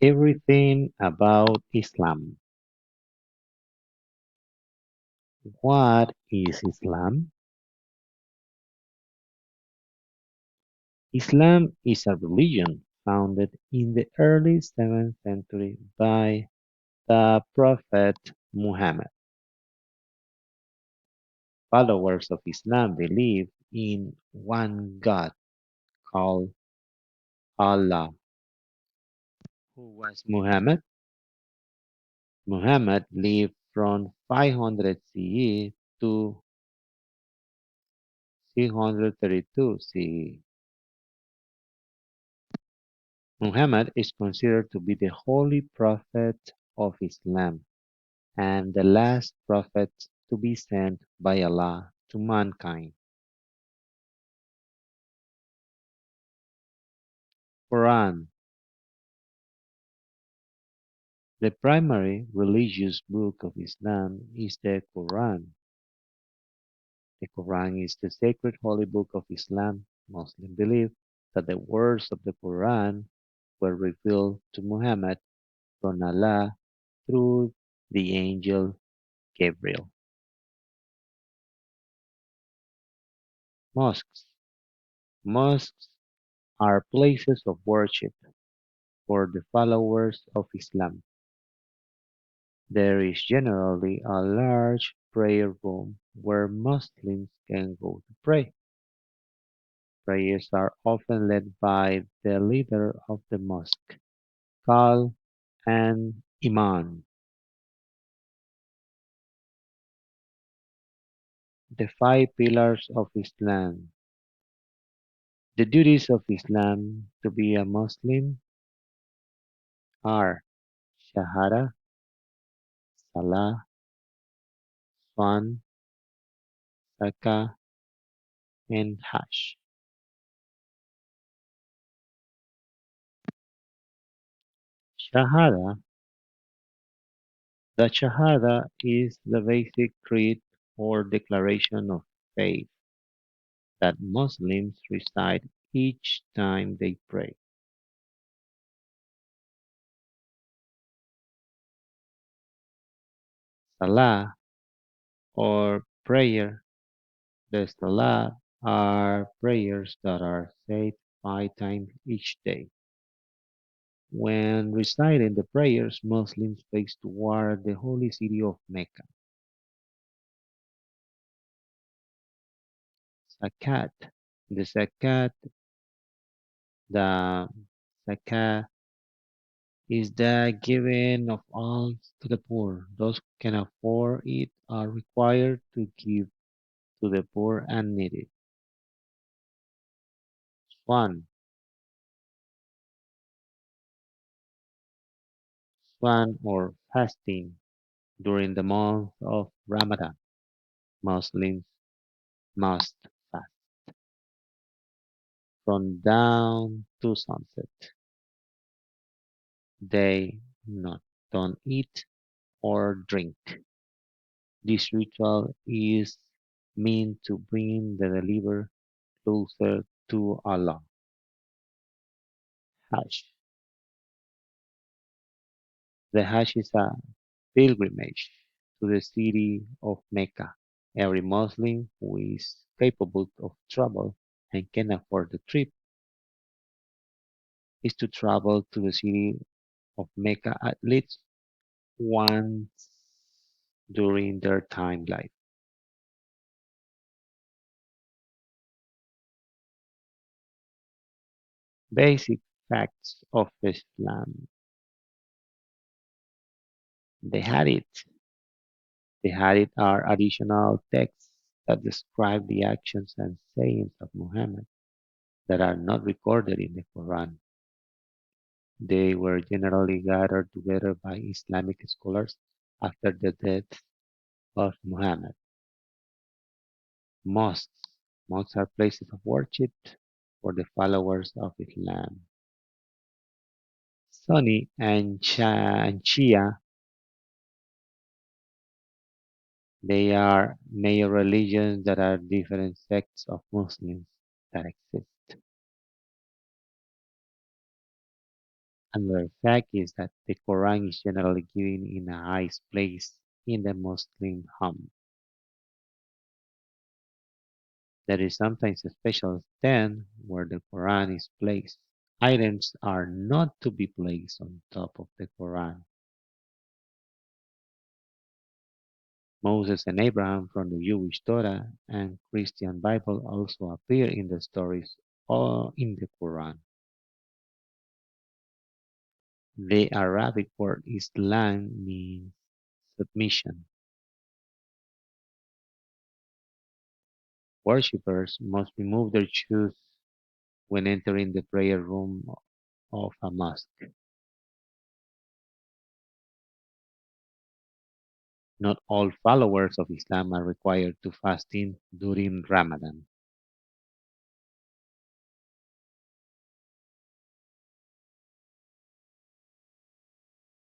Everything about Islam. What is Islam? Islam is a religion founded in the early 7th century by the Prophet Muhammad. Followers of Islam believe in one God called Allah. Who was Muhammad? Muhammad lived from 500 CE to 332 CE. Muhammad is considered to be the holy prophet of Islam and the last prophet to be sent by Allah to mankind. Quran. The primary religious book of Islam is the Quran. The Quran is the sacred holy book of Islam. Muslims believe that the words of the Quran were revealed to Muhammad from Allah through the angel Gabriel. Mosques. Mosques are places of worship for the followers of Islam. There is generally a large prayer room where Muslims can go to pray. Prayers are often led by the leader of the mosque, called an imam. The five pillars of Islam. The duties of Islam to be a Muslim are Shahada, Salah, Swan, Zakah, and Hajj. Shahada. The Shahada is the basic creed or declaration of faith that Muslims recite each time they pray. Salah or prayer. The Salah are prayers that are said 5 times each day. When reciting the prayers, Muslims face toward the holy city of Mecca. Zakat. The zakat, the zakah is the giving of alms to the poor. Those who can afford it are required to give to the poor and needy. Swan. Swan or fasting during the month of Ramadan. Muslims must fast from dawn to sunset. They not don't eat or drink. This ritual is meant to bring the believer closer to Allah. Hajj. The Hajj is a pilgrimage to the city of Mecca. Every Muslim who is capable of travel and can afford the trip is to travel to the city of Mecca at least once during their time life. Basic facts of Islam. The Hadith. The Hadith are additional texts that describe the actions and sayings of Muhammad that are not recorded in the Quran. They were generally gathered together by Islamic scholars after the death of Muhammad. Mosques. Mosques are places of worship for the followers of Islam. Sunni and Shia, they are major religions that are different sects of Muslims that exist. Another fact is that the Quran is generally given in a high place in the Muslim home. There is sometimes a special stand where the Quran is placed. Items are not to be placed on top of the Quran. Moses and Abraham from the Jewish Torah and Christian Bible also appear in the stories or in the Quran. The Arabic word Islam means submission. Worshippers must remove their shoes when entering the prayer room of a mosque. Not all followers of Islam are required to fasting during Ramadan.